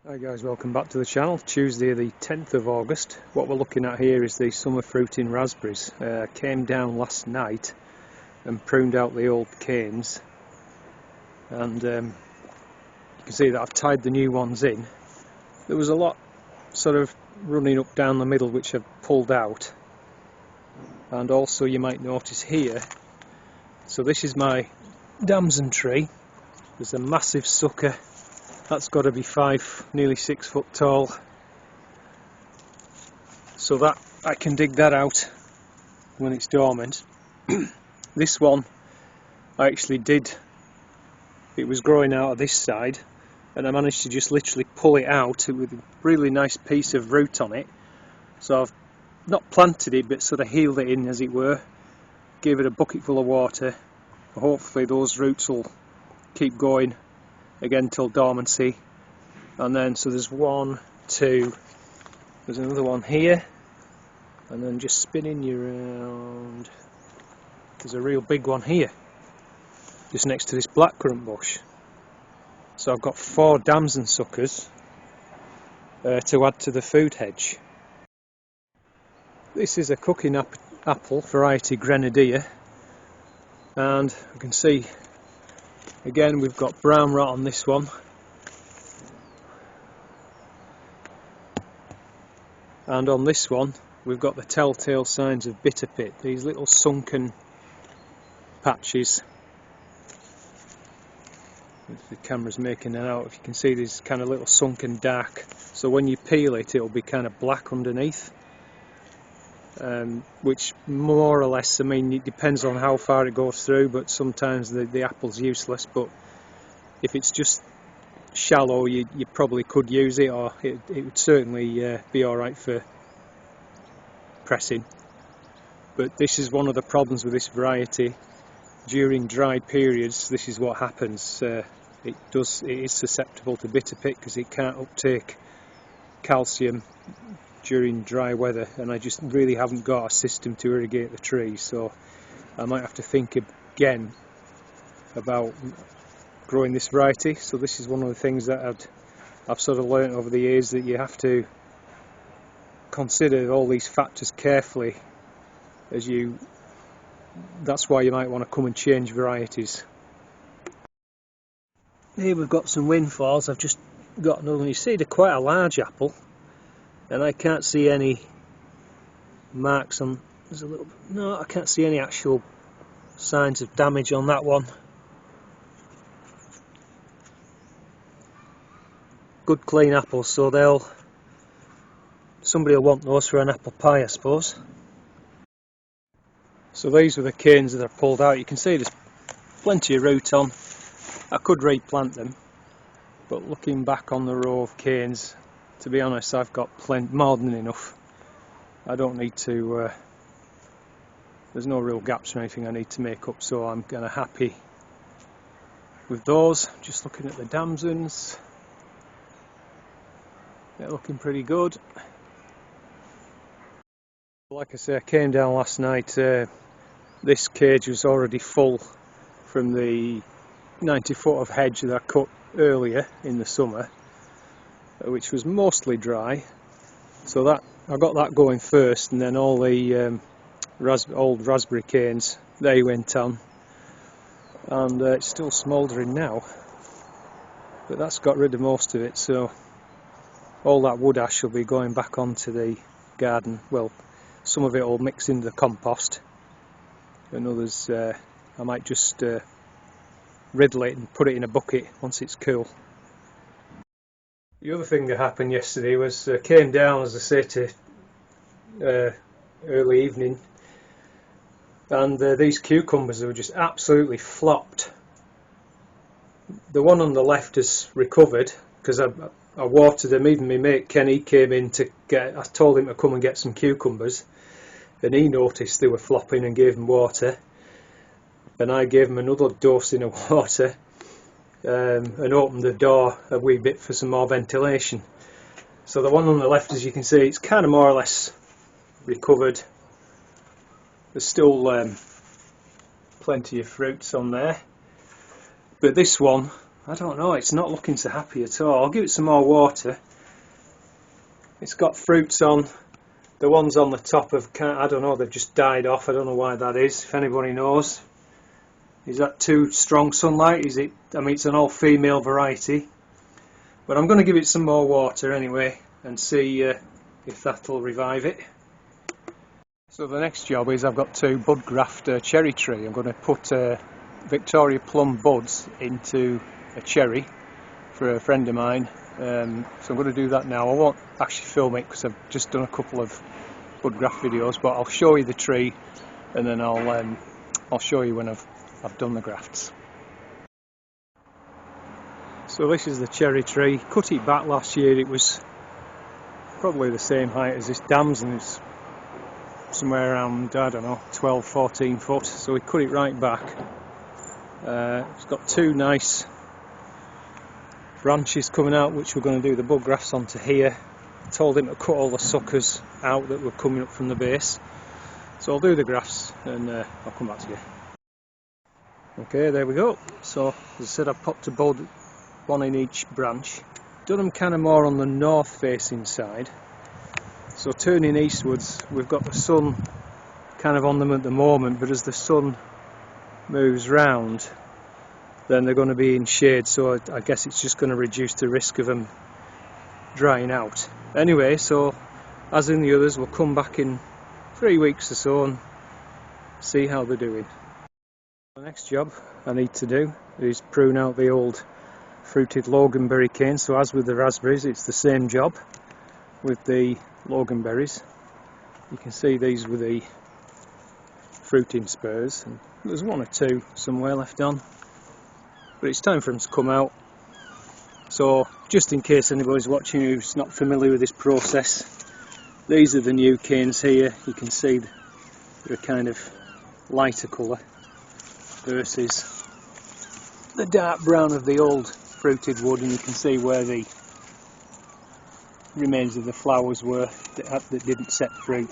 Hi guys, welcome back to the channel. Tuesday the 10th of August. What we're looking at here is the summer fruiting raspberries. Came down last night and pruned out the old canes, and you can see that I've tied the new ones in. There was a lot sort of running up down the middle which I've pulled out, and also you might notice here, so this is my damson tree. There's a massive sucker. That's got to be nearly 6 foot tall, so that I can dig that out when it's dormant. This one I actually did, it was growing out of this side, and I managed to just literally pull it out with a really nice piece of root on it. So I've not planted it, but sort of healed it in, as it were, gave it a bucket full of water. Hopefully those roots will keep going again till dormancy. And then so there's one, two, there's another one here, and then just spinning you around, there's a real big one here just next to this blackcurrant bush. So I've got 4 damson suckers to add to the food hedge. This is a cooking apple variety Grenadier, and you can see again we've got brown rot on this one, and on this one we've got the telltale signs of bitter pit, these little sunken patches. If the camera's making it out, if you can see these kind of little sunken dark, so when you peel it it'll be kind of black underneath, which more or less, I mean, it depends on how far it goes through, but sometimes the apple's useless. But if it's just shallow, you probably could use it, or it would certainly be alright for pressing. But this is one of the problems with this variety. During dry periods, this is what happens. It is susceptible to bitter pit because it can't uptake calcium during dry weather, and I just really haven't got a system to irrigate the tree, so I might have to think again about growing this variety. So this is one of the things that I've sort of learnt over the years, that you have to consider all these factors carefully as you, that's why you might want to come and change varieties. Here we've got some Windfalls. I've just got another one. You see they're quite a large apple, and I can't see any marks on, there's a little, no, I can't see any actual signs of damage on that one. Good clean apples, so somebody will want those for an apple pie, I suppose. So these were the canes that are pulled out. You can see there's plenty of root on. I could replant them, but looking back on the row of canes, to be honest, I've got more than enough. I don't need to, there's no real gaps or anything I need to make up, so I'm kind of happy with those. Just looking at the damsons, they're looking pretty good. Like I say, I came down last night, this cage was already full from the 90 foot of hedge that I cut earlier in the summer, which was mostly dry. So that I got that going first, and then all the old raspberry canes, they went on, and it's still smouldering now, but that's got rid of most of it. So all that wood ash will be going back onto the garden. Well, some of it will mix into the compost, and others I might just riddle it and put it in a bucket once it's cool. The other thing that happened yesterday was came down, as I say, to early evening, and these cucumbers were just absolutely flopped. The one on the left has recovered because I watered them. Even my mate Kenny came in to get, I told him to come and get some cucumbers, and he noticed they were flopping and gave them water, and I gave them another dosing of water, and opened the door a wee bit for some more ventilation. So the one on the left, as you can see, it's kind of more or less recovered. There's still plenty of fruits on there, but this one I don't know, it's not looking so happy at all. I'll give it some more water. It's got fruits on. The ones on the top have, I don't know, they've just died off. I don't know why that is, if anybody knows. Is that too strong sunlight? Is it? I mean, it's an all-female variety. But I'm going to give it some more water anyway and see if that'll revive it. So the next job is I've got to bud graft a cherry tree. I'm going to put Victoria Plum buds into a cherry for a friend of mine. So I'm going to do that now. I won't actually film it because I've just done a couple of bud graft videos, but I'll show you the tree and then I'll show you when I've done the grafts. So this is the cherry tree. Cut it back last year. It was probably the same height as this damson. It's somewhere around, I don't know, 12-14 foot. So we cut it right back. It's got two nice branches coming out, which we're going to do the bud grafts onto here. I told him to cut all the suckers out that were coming up from the base. So I'll do the grafts and I'll come back to you. Okay, there we go. So as I said, I've popped a bud, one in each branch. Done them kind of more on the north facing side. So turning eastwards, we've got the sun kind of on them at the moment, but as the sun moves round, then they're going to be in shade, so I guess it's just going to reduce the risk of them drying out. Anyway, so as in the others, we'll come back in 3 weeks or so and see how they're doing. The next job I need to do is prune out the old fruited Loganberry cane. So as with the raspberries, it's the same job with the Loganberries. You can see these with the fruiting spurs, and there's one or two somewhere left on, but it's time for them to come out. So just in case anybody's watching who's not familiar with this process, these are the new canes here. You can see they're a kind of lighter colour versus the dark brown of the old fruited wood, and you can see where the remains of the flowers were that didn't set fruit.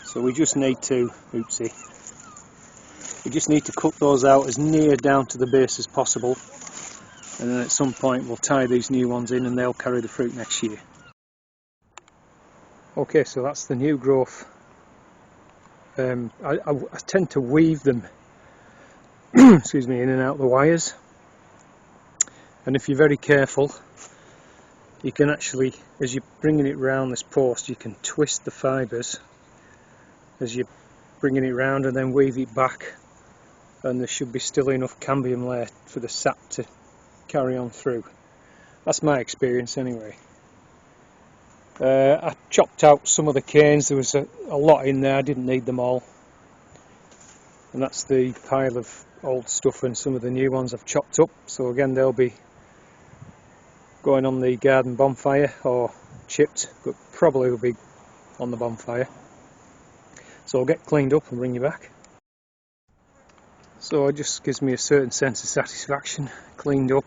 So we just need to, we just need to cut those out as near down to the base as possible, and then at some point we'll tie these new ones in and they'll carry the fruit next year. Okay, so that's the new growth. I tend to weave them excuse me, in and out the wires, and if you're very careful, you can actually, as you're bringing it round this post, you can twist the fibres as you're bringing it round and then weave it back, and there should be still enough cambium layer for the sap to carry on through. That's my experience anyway. I chopped out some of the canes. There was a lot in there, I didn't need them all, and that's the pile of old stuff, and some of the new ones I've chopped up. So again, they'll be going on the garden bonfire or chipped, but probably will be on the bonfire. So I'll get cleaned up and bring you back. So it just gives me a certain sense of satisfaction. Cleaned up,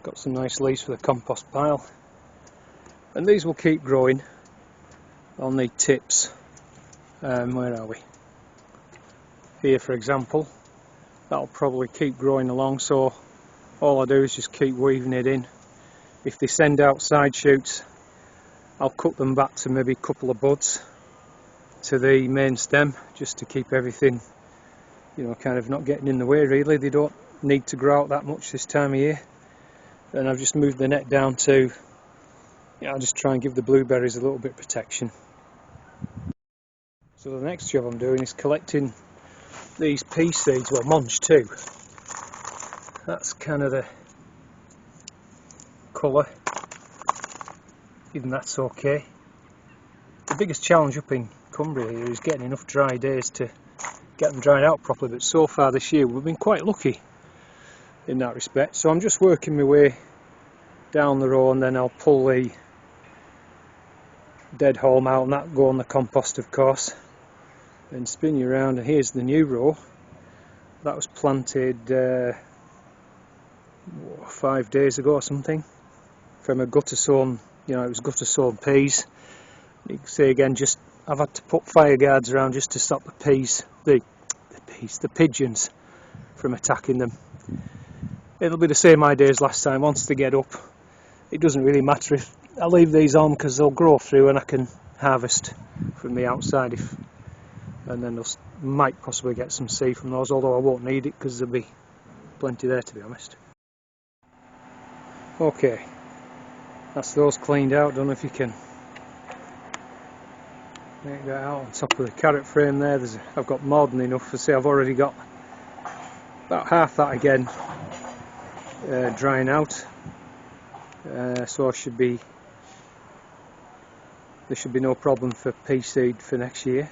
got some nice leaves for the compost pile, and these will keep growing on the tips. Where are we? Here, for example, that'll probably keep growing along, so all I do is just keep weaving it in. If they send out side shoots, I'll cut them back to maybe a couple of buds to the main stem, just to keep everything, you know, kind of not getting in the way really. They don't need to grow out that much this time of year. And I've just moved the net down to, I'll just try and give the blueberries a little bit of protection. So the next job I'm doing is collecting these pea seeds, well, Mangetout. That's kind of the colour, even that's okay. The biggest challenge up in Cumbria here is getting enough dry days to get them dried out properly, but so far this year we've been quite lucky in that respect. So I'm just working my way down the row, and then I'll pull the dead haulm out, and that'll go on the compost, of course, and spin you around. And here's the new row that was planted 5 days ago or something, from a gutter sown, it was gutter sown peas. You can see again, just I've had to put fire guards around just to stop the pigeons from attacking them. it'll be the same idea as last time. Once they get up, it doesn't really matter if I leave these on, because they'll grow through and I can harvest from the outside, and then they'll might possibly get some seed from those, although I won't need it because there'll be plenty there, to be honest. Okay, that's those cleaned out. Don't know if you can make that out on top of the carrot frame there. I've got more than enough. I say I've already got about half that again drying out, so there should be no problem for pea seed for next year.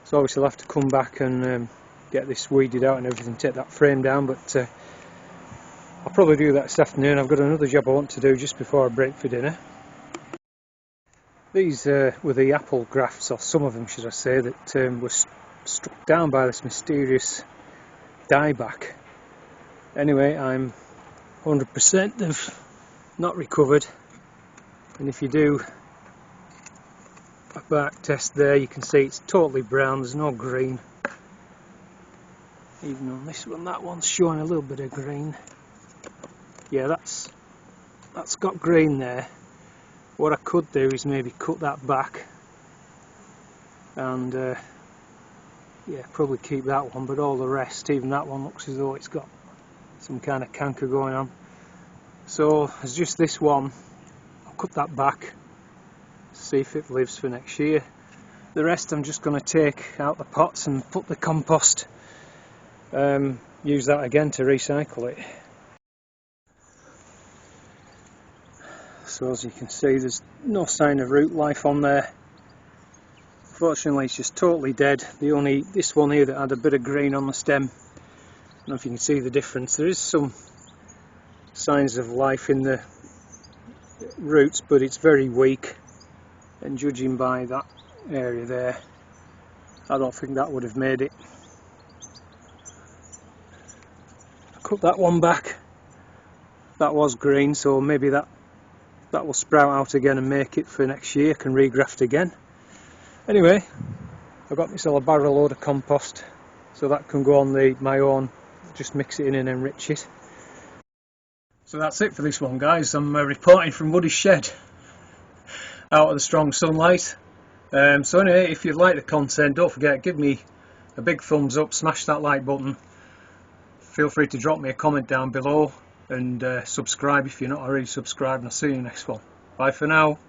So obviously I'll have to come back and get this weeded out and everything, take that frame down, but I'll probably do that this afternoon. I've got another job I want to do just before I break for dinner. These were the apple grafts, or some of them should I say, that were struck down by this mysterious dieback. Anyway, I'm 100% they've not recovered, and if you do a bark test there, you can see it's totally brown, there's no green. Even on this one, that one's showing a little bit of green. Yeah, that's got green there. What I could do is maybe cut that back and yeah, probably keep that one, but all the rest, even that one, looks as though it's got some kind of canker going on. So it's just this one. I'll cut that back, see if it lives for next year. The rest I'm just going to take out the pots and put the compost, use that again to recycle it. So as you can see, there's no sign of root life on there. Fortunately, it's just totally dead. This one here that had a bit of green on the stem. I don't know if you can see the difference. There is some signs of life in the roots, but it's very weak, and judging by that area there, I don't think that would have made it. Cut that one back. That was green, so maybe that will sprout out again and make it for next year. Can regraft again. Anyway, I've got this whole barrel load of compost, so that can go on my own, just mix it in and enrich it. So that's it for this one, guys. I'm reporting from Woody's shed out of the strong sunlight. So anyway, if you like the content, don't forget, give me a big thumbs up, smash that like button, feel free to drop me a comment down below, and subscribe if you're not already subscribed, and I'll see you in the next one. Bye for now.